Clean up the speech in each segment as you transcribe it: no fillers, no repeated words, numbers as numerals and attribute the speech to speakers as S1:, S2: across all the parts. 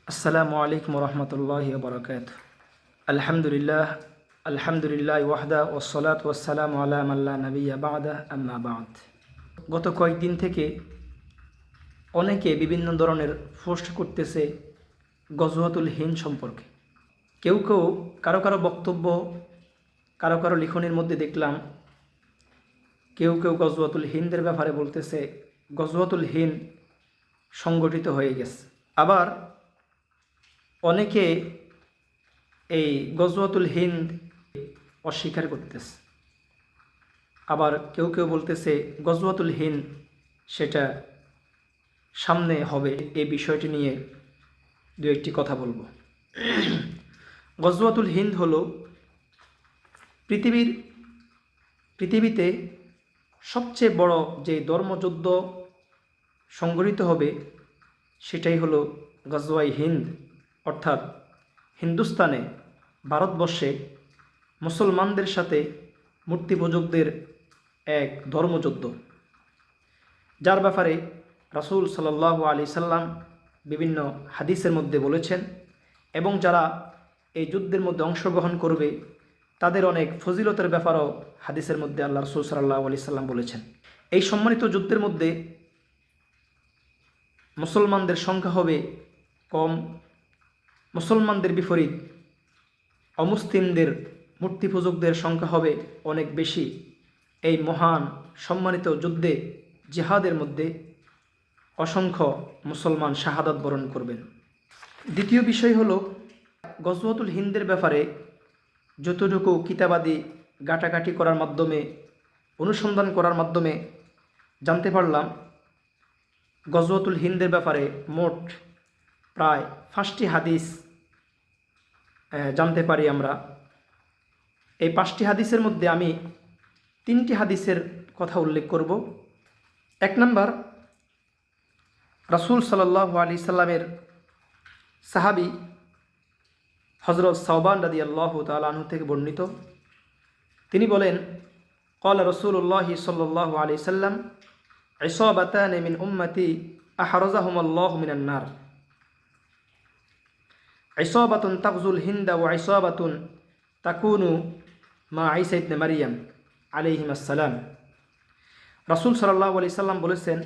S1: আসসালামু আলাইকুম রহমতুল্লাহি বরকাতুহু। আলহামদুলিল্লাহ আলহামদুলিল্লাহ ওয়াহদা ওয়াসসালাত ওয়াসসালামু আলা মাল্লা নাবিয়্যা বা'দা আম্মা বা'দ। গত কয়েকদিন থেকে অনেকে বিভিন্ন ধরনের পোস্ট করতেছে গজওয়াতুল হিন্দ সম্পর্কে। কেউ কেউ কারো কারো বক্তব্য, কারো কারো লিখনের মধ্যে দেখলাম কেউ কেউ গজওয়াতুল হিন্দের ব্যাপারে বলতেছে গজওয়াতুল হিন্দ সংগঠিত হয়ে গেছে। আবার অনেকে এই গজওয়াতুল হিন্দ অস্বীকার করতেছে। আবার কেউ কেউ বলতেছে গজওয়াতুল হিন্দ সেটা সামনে হবে। এই বিষয়টি নিয়ে দু একটি কথা বলবো। গজওয়াতুল হিন্দ হলো পৃথিবীতে সবচেয়ে বড় যে ধর্মযুদ্ধ সংগঠিত হবে সেটাই হলো গজওয়াই হিন্দ, অর্থাৎ হিন্দুস্তানে, ভারতবর্ষে মুসলমানদের সাথে মূর্তি পূজকদের এক ধর্মযুদ্ধ, যার ব্যাপারে রাসূল সাল্লাল্লাহু আলাইহি সাল্লাম বিভিন্ন হাদিসের মধ্যে বলেছেন এবং যারা এই যুদ্ধের মধ্যে অংশগ্রহণ করবে তাদের অনেক ফজিলতের ব্যাপারও হাদিসের মধ্যে আল্লাহ রাসূল সাল্লাল্লাহু আলাইহি সাল্লাম বলেছেন। এই সম্মানিত যুদ্ধের মধ্যে মুসলমানদের সংখ্যা হবে কম, মুসলমানদের বিপরীত অমুসলিমদের মূর্তি পূজকদের সংখ্যা হবে অনেক বেশি। এই মহান সম্মানিত যুদ্ধে জিহাদের মধ্যে অসংখ্য মুসলমান শাহাদাত বরণ করবেন। দ্বিতীয় বিষয় হলো গজওয়াতুল হিন্দের ব্যাপারে যতটুকু কিতাবাদি ঘাটাঘাটি করার মাধ্যমে, অনুসন্ধান করার মাধ্যমে জানতে পারলাম গজওয়াতুল হিন্দের ব্যাপারে মোট প্রায় 5টি হাদিস জানতে পারি আমরা। এই 5টি হাদিসের মধ্যে আমি 3টি হাদিসের কথা উল্লেখ করব। 1 নম্বর, রাসূল সাল্লাল্লাহু আলাইহি সাল্লামের সাহাবী হযরত সাওবান রাদিয়াল্লাহু তাআলা আনহু থেকে বর্ণিত। তিনি বলেন, ক্বালা রাসূলুল্লাহি সাল্লাল্লাহু আলাইহি সাল্লাম ইসাবাতানি মিন উম্মতি আহরাজাহুমুল্লাহু মিনান নার, ইসাবাতুন তাগজুল হিন্দা ওয়া ইসাবাতুন তাকুনু মা ঈসা ইবনে মারইয়াম আলাইহিস সালাম। রাসূল সাল্লাল্লাহু আলাইহি সাল্লাম বলেছেন,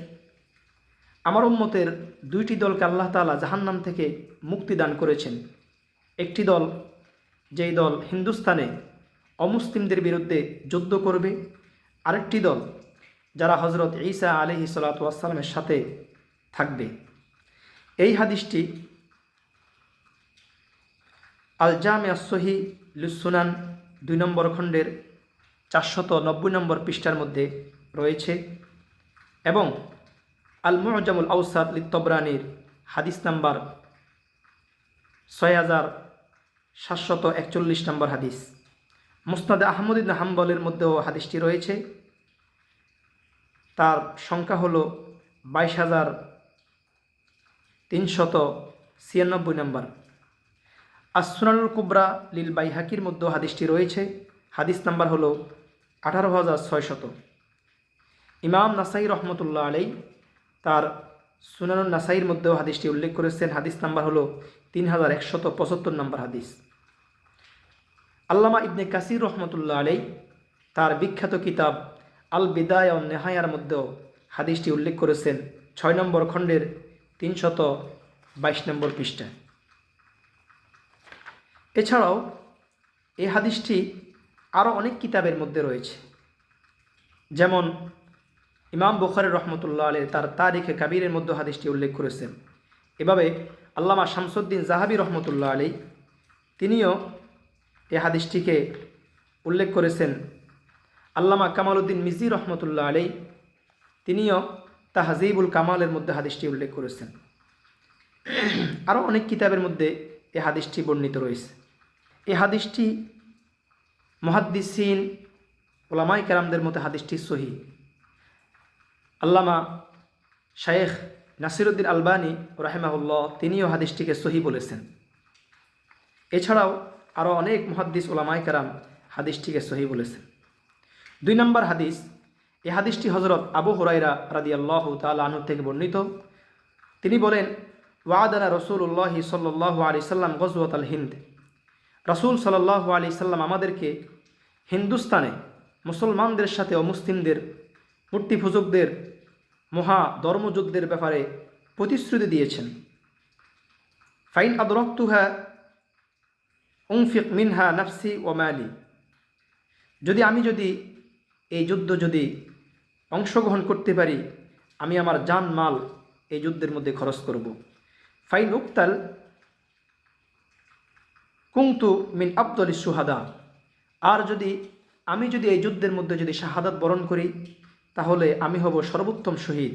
S1: আমার উম্মতের 2টি দলকে আল্লাহ তাআলা জাহান্নাম থেকে মুক্তি দান করেছেন। একটি দল, যেই দল হিন্দুস্তানে অমুসলিমদের বিরুদ্ধে যুদ্ধ করবে, আরেকটি দল যারা হযরত ঈসা আলাইহিস সালাতু ওয়াস সালামের সাথে থাকবে। এই হাদিসটি আল জামি আস-সহিহ লিস-সুনান 2 নম্বর খণ্ডের 490 নম্বর পৃষ্ঠার মধ্যে রয়েছে এবং আল মু'জামুল আওসাত লিত-তাবরানির হাদিস নাম্বার 6741 নম্বর হাদিস। মুসনাদে আহমদ ইবনে হাম্বলের মধ্যেও হাদিসটি রয়েছে, তার সংখ্যা হলো 22396 নম্বর। আস-সুনানুল কুবরা লিল বাইহাকির মধ্যেও হাদিসটি রয়েছে, হাদিস নাম্বার হলো 18600। ইমাম নাসাই রহমতুল্লাহ আলাইহি তার সুনানুন নাসাইর মধ্যেও হাদিসটি উল্লেখ করেছেন, হাদিস নাম্বার হলো 3175 নম্বর হাদিস। আল্লামা ইবনে কাসির রহমতুল্লাহ আলাইহি তার বিখ্যাত কিতাব আল বিদায়া ওয়ান নিহায়ার মধ্যেও হাদিসটি উল্লেখ করেছেন 6 নম্বর খণ্ডের 322 নম্বর পৃষ্ঠায়। এছাড়াও এই হাদিসটি আরও অনেক কিতাবের মধ্যে রয়েছে, যেমন ইমাম বুখারী রহমতুল্লাহ আলাইহি তার তারিখে কাবীরের মধ্যে হাদিসটি উল্লেখ করেছেন। এভাবে আল্লামা শামসুদ্দিন জাহাবি রহমতুল্লাহ আলাইহি তিনিও এই হাদিসটিকে উল্লেখ করেছেন। আল্লামা কামালউদ্দিন মিজি রহমতুল্লাহ আলাইহি তিনিও তাহজিবুল কামালের মধ্যে হাদিসটি উল্লেখ করেছেন। আরও অনেক কিতাবের মধ্যে এই হাদিসটি বর্ণিত রয়েছে। এই হাদিসটি মুহাদ্দিসিন উলামায়ে কেরামদের মধ্যে হাদিসটি সহিহ। আল্লামা শায়েখ নাসিরউদ্দিন আলবানী রাহিমাহুল্লাহ তিনিও হাদিসটিকে সহিহ বলেছেন। এছাড়াও আরও অনেক মুহাদ্দিস উলামায়ে কেরাম হাদিসটিকে সহিহ বলেছেন। 2 নম্বর হাদিস, এই হাদিসটি হযরত আবু হুরায়রা রাদিয়াল্লাহু তাআলা আনহু থেকে বর্ণিত। তিনি বলেন, ওয়াদানা রসুল্লাহ সাল্লাল্লাহু আলাইহি সাল্লাম গজওয়াত আল হিন্দ। রাসূল সাল্লাল্লাহু আলাইহি সাল্লাম আমাদেরকে হিন্দুস্তানে মুসলমানদের সাথে অমুসলিমদের মূর্তি পূজকদের মহা ধর্মযুদ্ধের ব্যাপারে প্রতিশ্রুতি দিয়েছেন। ফাইন আদরাকতুহা উনফিক মিনহা নাফসি ওয়া মালি। আমি এই যুদ্ধ অংশগ্রহণ করতে পারি, আমি আমার জান মাল এই যুদ্ধের মধ্যে খরচ করব। ফাইন উক্তাল কুনতু মিন আফদলি শুহাদা। আর আমি এই যুদ্ধের মধ্যে শাহাদাত বরণ করি, তাহলে আমি হব সর্বোত্তম শহীদ।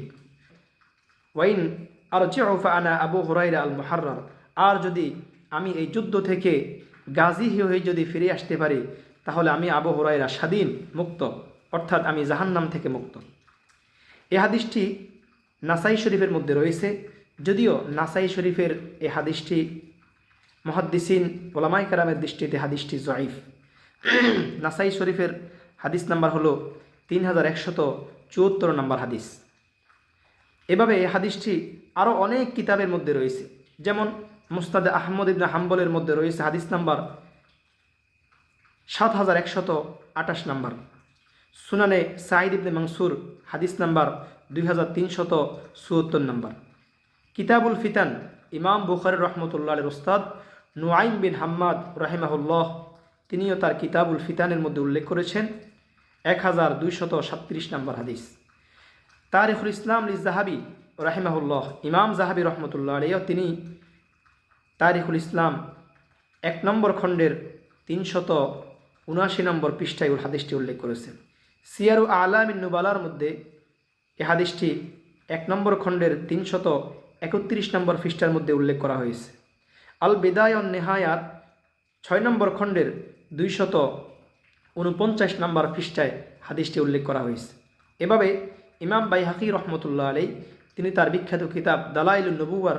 S1: ওয়াইন আরজিউ ফাআনা আবু হুরায়রা আল মুহাররার। আর আমি এই যুদ্ধ থেকে গাজী হয়ে ফিরে আসতে পারি, তাহলে আমি আবু হুরায়রা স্বাধীন মুক্ত, অর্থাৎ আমি জাহান্নাম থেকে মুক্ত। এই হাদিসটি নাসাই শরীফের মধ্যে রয়েছে, যদিও নাসাই শরীফের এই হাদিসটি মুহাদ্দিসিন উলামায়ে কেরামের দৃষ্টিতে হাদিসটি জয়ীফ। নাসাই শরীফের হাদিস নাম্বার হলো 3174 নম্বর হাদিস। এভাবে এই হাদিসটি আরও অনেক কিতাবের মধ্যে রয়েছে, যেমন মুসনাদে আহমদ ইবনে হাম্বলের মধ্যে রয়েছে হাদিস নাম্বার 7128 নম্বর, সুনানে সাঈদ ইবনে মানসুর হাদিস নাম্বার 2374 নম্বর। কিতাবুল ফিতান ইমাম বুখারী রহমতুল্লাহ আলাইহির উস্তাদ নুআইম বিন হাম্মাদ রাহিমাহুল্লাহ তিনিও তার কিতাবুল ফিতানের মধ্যে উল্লেখ করেছেন 1237 নম্বর হাদিস। তারিখুল ইসলাম লিজ-যাহাবি রাহিমাহুল্লাহ, ইমাম যাহাবি রহমতুল্লাহ আলাইহি তিনি তারিখুল ইসলাম 1 নম্বর খণ্ডের 379 নম্বর পৃষ্ঠায় ওই হাদিসটি উল্লেখ করেছেন। সিয়ারু আলামিন নুবালার মধ্যে এই হাদিসটি 1 নম্বর খণ্ডের 331 নম্বর পৃষ্ঠার মধ্যে উল্লেখ করা হয়েছে। আল বিদায়া ওয়ান নিহায়ার 6 নম্বর খণ্ডের 249 নম্বর পৃষ্ঠায় হাদিসটি উল্লেখ করা হয়েছে। এভাবে ইমাম বাইহাকি রহমতুল্লাহ আলাইহি তিনি তার বিখ্যাত কিতাব দালাইলুন নবুওয়ার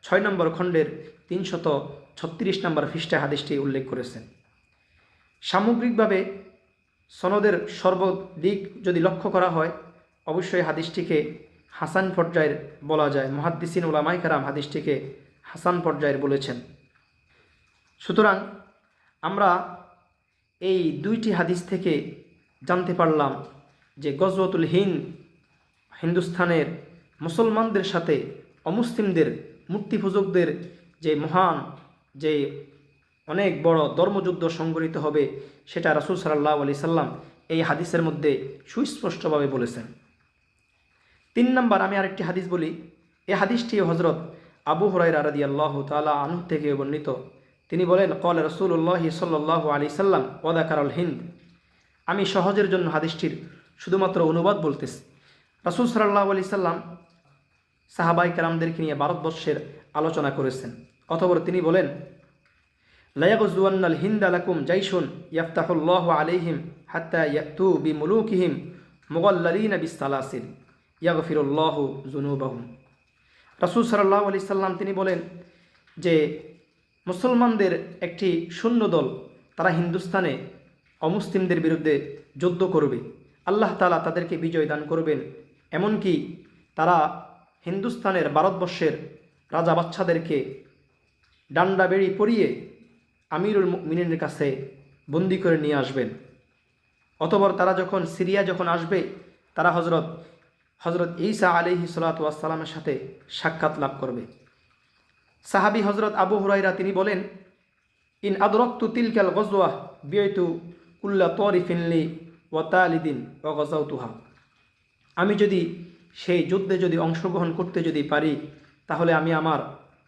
S1: 6 নম্বর খণ্ডের 336 নম্বর পৃষ্ঠায় হাদিসটি উল্লেখ করেছেন। সামগ্রিকভাবে সনদের সর্বদিক লক্ষ্য করা হয়, অবশ্যই হাদিসটিকে হাসান পর্যায়ের বলা যায়। মুহাদ্দিসিন উলামায়ে কেরাম হাদিসটিকে হাসান পর্যায়ের বলেছেন। সুতরাং আমরা এই 2টি হাদিস থেকে জানতে পারলাম যে গজওয়াতুল হিন্দ হিন্দুস্তানের মুসলমানদের সাথে অমুসলিমদের মূর্তি পূজকদের যে মহান অনেক বড় ধর্মযুদ্ধ সংঘটিত হবে, সেটা রাসূল সাল্লাল্লাহু আলাইহি সাল্লাম এই হাদিসের মধ্যে সুস্পষ্টভাবে বলেছেন। 3 নম্বর আমি আরেকটি হাদিস বলি। এই হাদিসটি হযরত আবু হুরায়রা রাদিয়াল্লাহু তাআলা আনহু থেকে বর্ণিত। তিনি বলেন, ক্বালা রাসূলুল্লাহ সাল্লাল্লাহু আলাইহি সাল্লাম ওয়া যাকারাল হিন্দ। আমি সহজের জন্য হাদিসটির শুধুমাত্র অনুবাদ বলতেছি। রাসূল সাল্লাল্লাহু আলাইহি সাল্লাম সাহাবায়ে কেরামদেরকে নিয়ে ভারতবর্ষের আলোচনা করেছেন। অতঃপর তিনি বলেন, লা ইয়াগজুওয়ান্নাল হিন্দা লাকুম জাইশুন ইয়াফতাহুল্লাহু আলাইহিম হাত্তা ইয়াতু বিমুলুকিহিম মুগাল্লালিনা বিসসালাসিল ইয়াগফিরুল্লাহু যুনুবাহুম। রাসূল সাল্লাল্লাহু আলাইহি সাল্লাম তিনি বলেন যে মুসলমানদের একটি সৈন্যদল তারা হিন্দুস্তানে অমুসলিমদের বিরুদ্ধে যুদ্ধ করবে, আল্লাহ তাআলা তাদেরকে বিজয় দান করবেন। এমনকি তারা হিন্দুস্তানের ভারতবর্ষের রাজা বাচ্চাদেরকে ডান্ডা বেড়ি পরিয়ে আমিরুল মুমিনিনের কাছে বন্দি করে নিয়ে আসবেন। অতঃপর তারা সিরিয়া যখন আসবে, তারা হজরত ঈসা আলাইহিস সালাতু ওয়াস সালামের সাথে সাক্ষাৎ লাভ করবে। সাহাবী হজরত আবু হুরায়রা তিনি বলেন, ইন আদরাকতু তিলকাল গজওয়া বিআইতু কুল্লা তারিফিন লি ওয়া তালিদিন ওয়া গাযাউতুহা। আমি সেই যুদ্ধে অংশগ্রহণ করতে পারি, তাহলে আমি আমার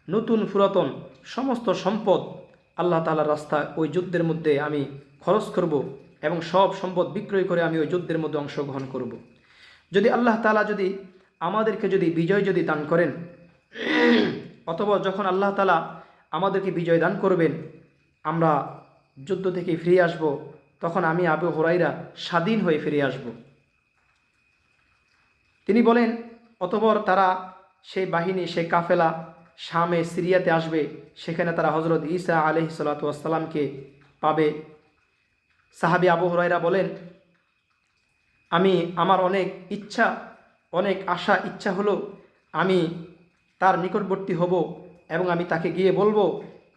S1: নতুন পুরাতন সমস্ত সম্পদ আল্লাহ তাআলার রাস্তায় ওই যুদ্ধের মধ্যে আমি খরচ করব এবং সব সম্পদ বিক্রয় করে আমি ওই যুদ্ধের মধ্যে অংশগ্রহণ করব। আল্লাহ তাআলা আমাদেরকে বিজয় দান করেন, অথবা যখন আল্লাহ তাআলা আমাদেরকে বিজয় দান করবেন, আমরা যুদ্ধ থেকে ফিরে আসব, তখন আমি আবু হুরায়রা স্বাধীন হয়ে ফিরে আসব। তিনি বলেন, অতঃপর তারা সেই বাহিনী সেই কাফেলা শামে সিরিয়াতে আসবে, সেখানে তারা হজরত ঈসা আলাইহিস সালাতু ওয়াস সালামকে পাবে। সাহাবী আবু হুরায়রা বলেন, আমার অনেক আশা ইচ্ছা হলো আমি তার নিকটবর্তী হব এবং আমি তাকে গিয়ে বলবো,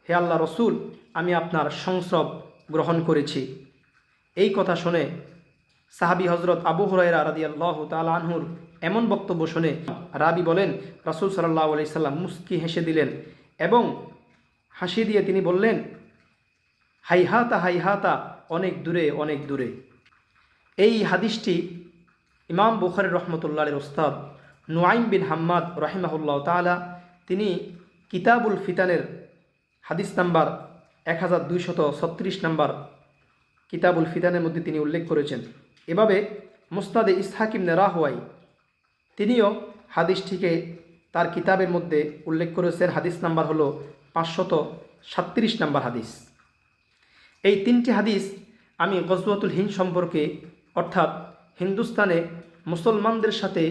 S1: হে আল্লাহ রসুল, আমি আপনার সংস্রব গ্রহণ করেছি। এই কথা শুনে সাহাবী হজরত আবু হুরায়রা রাদিয়াল্লাহু তাআলা আনহুর এমন বক্তব্য শুনে রাবি বলেন, রাসূল সাল্লাল্লাহু আলাইহি সাল্লাম মুস্কি হেসে দিলেন এবং হাসি দিয়ে তিনি বললেন, হাইহাতা হাইহাতা, অনেক দূরে অনেক দূরে। এই হাদিসটি ইমাম বুখারী রহমতুল্লাহ আলাইহির উস্তাদ নুআইম বিন হাম্মাদ রাহিমাহুল্লাহ তাআলা তিনি কিতাবুল ফিতানের হাদিস নাম্বার 1236 নাম্বার কিতাবুল ফিতানের মধ্যে তিনি উল্লেখ করেছেন। এভাবে মুসনাদে ইসহাক ইবনে রাহওয়াই তিনিও হাদিসটিকে তার কিতাবের মধ্যে উল্লেখ করেছেন। হাদিস নাম্বার হলো 537 নাম্বার হাদিস। এই তিনটি হাদিস আমি গজওয়াতুল হিন্দ সম্পর্কে, অর্থাৎ হিন্দুস্তানে মুসলমানদের সাথে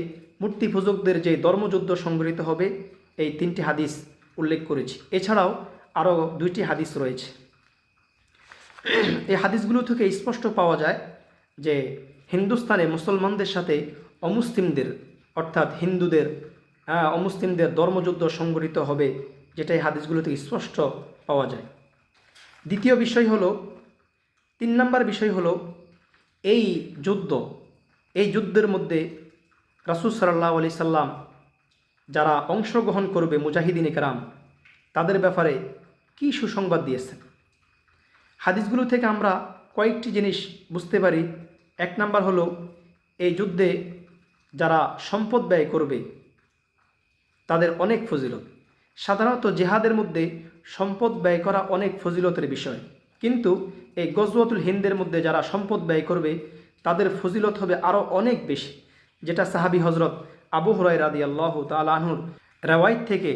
S1: মূর্তি পূজকদের যে ধর্মযুদ্ধ সংঘটিত হবে, এই তিনটি হাদিস উল্লেখ করেছি। এছাড়াও আরও 2টি হাদিস রয়েছে। এই হাদিসগুলো থেকে স্পষ্ট পাওয়া যায় যে হিন্দুস্তানে মুসলমানদের সাথে অমুসলিমদের, অর্থাৎ হিন্দুদের অমুসলিমদের ধর্মযুদ্ধ সংঘটিত হবে, যেটা এই হাদিসগুলো থেকে স্পষ্ট পাওয়া যায়। দ্বিতীয় বিষয় হলো, 3 নম্বর বিষয় হলো, এই যুদ্ধের মধ্যে রাসূল সাল্লাল্লাহু আলাইহি সাল্লাম যারা অংশগ্রহণ করবে মুজাহিদিনে কেরাম, তাদের ব্যাপারে কি সুসংবাদ দিয়েছেন। হাদিসগুলো থেকে আমরা কয়েকটি জিনিস বুঝতে পারি। 1 নম্বর হলো, এই যুদ্ধে যারা সম্পদ ব্যয় করবে তাদের অনেক ফজিলত। সাধারণত জিহাদের মধ্যে সম্পদ ব্যয় করা অনেক ফজিলতের বিষয়, কিন্তু এই গজওয়াতুল হিন্দের মধ্যে যারা সম্পদ ব্যয় করবে তাদের ফজিলত হবে আরও অনেক বেশি, যেটা সাহাবী হজরত আবু হুরায়রা রাদিয়াল্লাহু তাআলা আনহুর রিওয়ায়াত থেকে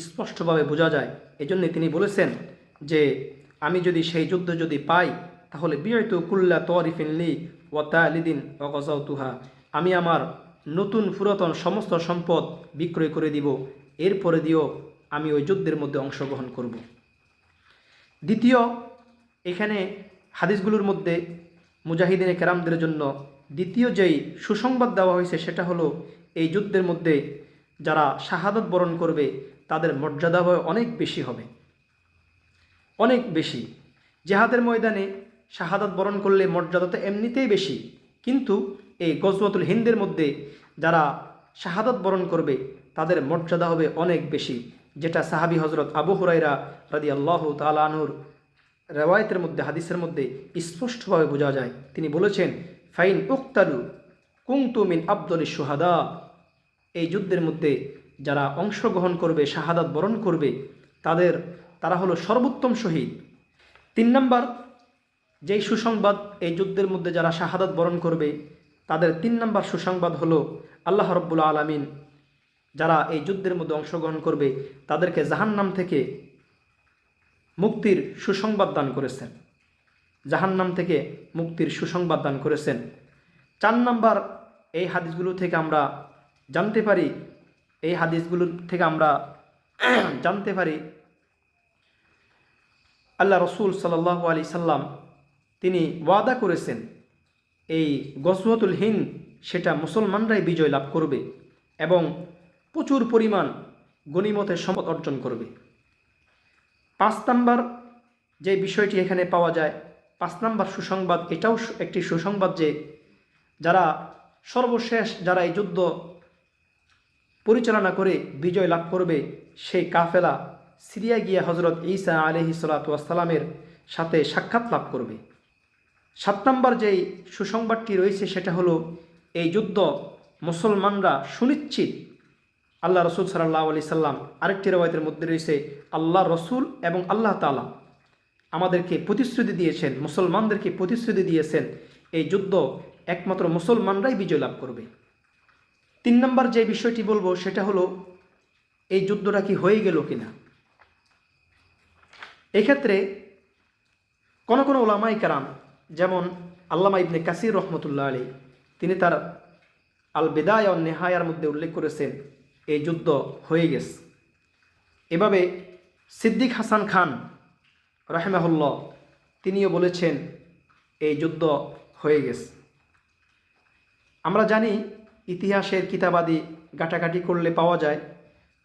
S1: স্পষ্টভাবে বোঝা যায়। এজন্য তিনি বলেছেন যে আমি যদি সেই যুদ্ধ যদি পাই, তাহলে বিয়তু কুল্লা তারিফিন লি ওয়া তালিদিন ওয়া গাযাউতুহা, আমি আমার নতুন পুরাতন সমস্ত সম্পদ বিক্রয় করে দিব, এরপরে দিয়েও আমি ওই যুদ্ধের মধ্যে অংশগ্রহণ করব। দ্বিতীয়, এখানে হাদিসগুলোর মধ্যে মুজাহিদিনে কেরামদের জন্য দ্বিতীয় যেই সুসংবাদ দেওয়া হয়েছে সেটা হলো, এই যুদ্ধের মধ্যে যারা শাহাদাত বরণ করবে তাদের মর্যাদা অনেক বেশি হবে, অনেক বেশি। জিহাদের ময়দানে শাহাদাত বরণ করলে মর্যাদা তো এমনিতেই বেশি, কিন্তু এই গজওয়াতুল হিন্দের মধ্যে যারা শাহাদাত বরণ করবে তাদের মর্যাদা হবে অনেক বেশি, যেটা সাহাবী হজরত আবু হুরায়রা রাদিয়াল্লাহু তাআলা আনহুর রিওয়ায়াতের মধ্যে, হাদিসের মধ্যে স্পষ্টভাবে বোঝা যায়। তিনি বলেছেন, ফাইন উক্তালু কুনতু মিন আফদলিশ শুহাদা, এই যুদ্ধের মধ্যে যারা অংশগ্রহণ করবে, শাহাদাত বরণ করবে, তারা হলো সর্বোত্তম শহীদ। 3 নম্বর যেই সুসংবাদ, এই যুদ্ধের মধ্যে যারা শাহাদাত বরণ করবে তাদের 3 নম্বর সুসংবাদ হলো, আল্লাহ রাব্বুল আলামিন যারা এই যুদ্ধের মধ্যে অংশগ্রহণ করবে তাদেরকে জাহান্নাম থেকে মুক্তির সুসংবাদ দান করেছেন, জাহান্নাম থেকে মুক্তির সুসংবাদ দান করেছেন। 4 নম্বর, এই হাদিসগুলো থেকে আমরা জানতে পারি আল্লাহ রসুল সাল্লাল্লাহু আলাইহি সাল্লাম তিনি ওয়াদা করেছেন এই গজওয়াতুল হিন্দ সেটা মুসলমানরাই বিজয় লাভ করবে এবং প্রচুর পরিমাণ গনিমতের সম্পদ অর্জন করবে। 5 নম্বর যে বিষয়টি এখানে পাওয়া যায়, 5 নম্বর সুসংবাদ, এটাও একটি সুসংবাদ যে যারা সর্বশেষ যারা এই যুদ্ধ পরিচালনা করে বিজয় লাভ করবে, সেই কাফেলা সিরিয়া গিয়ে হজরত ঈসা আলাইহিস সালাতু ওয়াস সালামের সাথে সাক্ষাৎ লাভ করবে। 7 নম্বর যেই সুসংবাদটি রয়েছে সেটা হলো, এই যুদ্ধ মুসলমানরা সুনিশ্চিত, আল্লাহ রসুল সাল্লাল্লাহু আলাইহি সাল্লাম আরেকটি রিওয়ায়াতের মধ্যে রয়েছে, আল্লাহ রসুল এবং আল্লাহ তাআলা আমাদেরকে প্রতিশ্রুতি দিয়েছেন, মুসলমানদেরকে প্রতিশ্রুতি দিয়েছেন এই যুদ্ধ একমাত্র মুসলমানরাই বিজয় লাভ করবে। 3 নম্বর যে বিষয়টি বলবো সেটা হলো, এই যুদ্ধটা কি হয়ে গেল কিনা। এক্ষেত্রে কোন উলামায়ে কেরাম, যেমন আল্লামা ইবনে কাসির রহমতুল্লাহ আলাইহি, তিনি তার আল বিদায়া ওয়ান নিহায়ার মধ্যে উল্লেখ করেছেন এই যুদ্ধ হয়ে গেছে। এভাবে সিদ্দিক হাসান খান রাহিমাহুল্লাহ তিনিও বলেছেন এই যুদ্ধ হয়ে গেছে। আমরা জানি ইতিহাসের কিতাবাদি ঘাটাঘাটি করলে পাওয়া যায়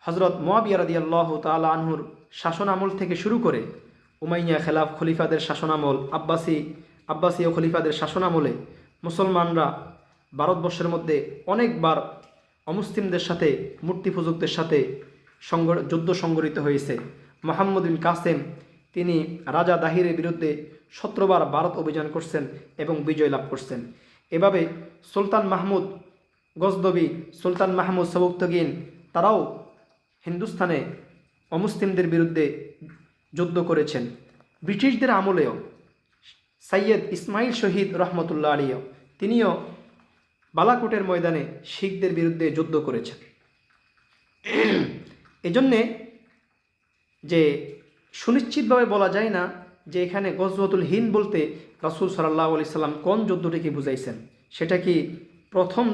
S1: হজরত মুআবিয়া রাদিয়াল্লাহু তাআলা আনহুর শাসন আমল থেকে শুরু করে উমাইয়া খলিফাদের শাসনামল, আব্বাসীয় খলিফাদের শাসনামলে মুসলমানরা ভারতবর্ষের মধ্যে অনেকবার অমুসলিমদের সাথে, মূর্তি পূজকদের সাথে যুদ্ধ সংঘটিত হয়েছে। মোহাম্মদ বিন কাসেম তিনি রাজা দাহিরের বিরুদ্ধে 17 বার ভারত অভিযান করছেন এবং বিজয় লাভ করছেন। এভাবে সুলতান মাহমুদ গজনবী, সুলতান মাহমুদ সবুকতগিন তারাও হিন্দুস্তানে অমুসলিমদের বিরুদ্ধে যুদ্ধ করেছেন। ব্রিটিশদের আমলেও সৈয়দ ইসমাইল শহীদ রহমতুল্লাহ আলাইহি তিনিও বালাকোটের ময়দানে শিখদের বিরুদ্ধে যুদ্ধ করেছেন। এজন্যে যে সুনিশ্চিতভাবে বলা যায় না যে এখানে গজওয়াতুল হিন্দ বলতে রাসূল সাল্লাল্লাহু আলাইহি সাল্লাম কোন যুদ্ধটিকে বুঝাইছেন। সেটা কি প্রথম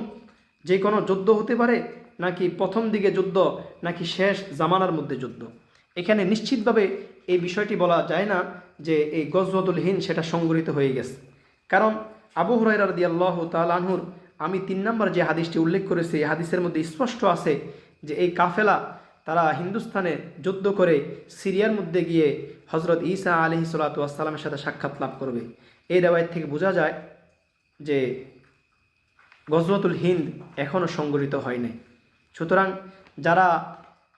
S1: যে কোনো যুদ্ধ হতে পারে, নাকি প্রথম দিকে যুদ্ধ, নাকি শেষ জামানার মধ্যে যুদ্ধ। এখানে নিশ্চিতভাবে এই বিষয়টি বলা যায় না যে এই গজওয়াতুল হিন্দ সেটা সংঘটিত হয়ে গেছে। কারণ আবু হুরায়রা রাদিয়াল্লাহু তাআলা আনহুর আমি 3 নম্বর যে হাদিসটি উল্লেখ করেছি, এই হাদিসের মধ্যে স্পষ্ট আছে যে এই কাফেলা তারা হিন্দুস্তানে যুদ্ধ করে সিরিয়ার মধ্যে গিয়ে হজরত ঈসা আলাইহিস সালাতু ওয়াস সালামের সাথে সাক্ষাৎ লাভ করবে। এই রিওয়ায়াত থেকে বোঝা যায় যে গজওয়াতুল হিন্দ এখনও সংঘটিত হয় নাই। সুতরাং যারা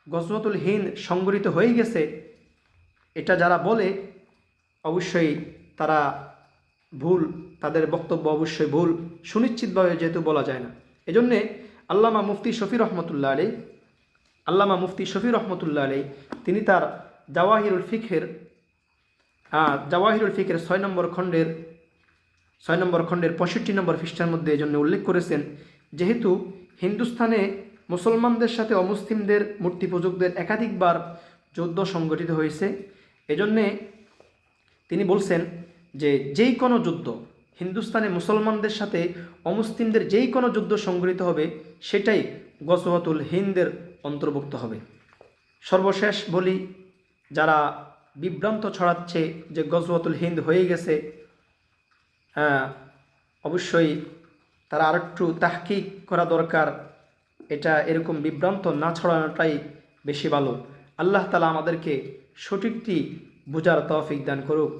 S1: গজওয়াতুল হিন্দ সংঘটিত হয়ে গেছে এটা যারা বলে অবশ্যই তারা ভুল, তাদের বক্তব্য অবশ্যই ভুল, সুনিশ্চিতভাবে যেহেতু বলা যায় না। এজন্যে আল্লামা মুফতি শফি রহমতুল্লাহ আলাইহি তিনি তার জাওয়াহিরুল ফিকহের 6 নম্বর খণ্ডের 65 নম্বর পৃষ্ঠার মধ্যে এজন্য উল্লেখ করেছেন, যেহেতু হিন্দুস্তানে মুসলমানদের সাথে অমুসলিমদের মূর্তি পূজকদের একাধিকবার যুদ্ধ সংগঠিত হয়েছে, এজন্যে তিনি বলছেন যে যেই কোনো যুদ্ধ হিন্দুস্তানে মুসলমানদের সাথে অমুসলিমদের যেই কোনো যুদ্ধ সংগঠিত হবে সেটাই গজওয়াতুল হিন্দের অন্তর্ভুক্ত হবে। সর্বশেষ বলি, যারা বিভ্রান্ত ছড়াচ্ছে যে গজওয়াতুল হিন্দ হয়ে গেছে, অবশ্যই তারা আরেকটু তাহকিক করা দরকার। এটা এরকম বিভ্রান্ত না ছড়ানোটাই বেশি ভালো। আল্লাহ তাআলা আমাদেরকে সঠিকটি বোঝার তৌফিক দান করুক।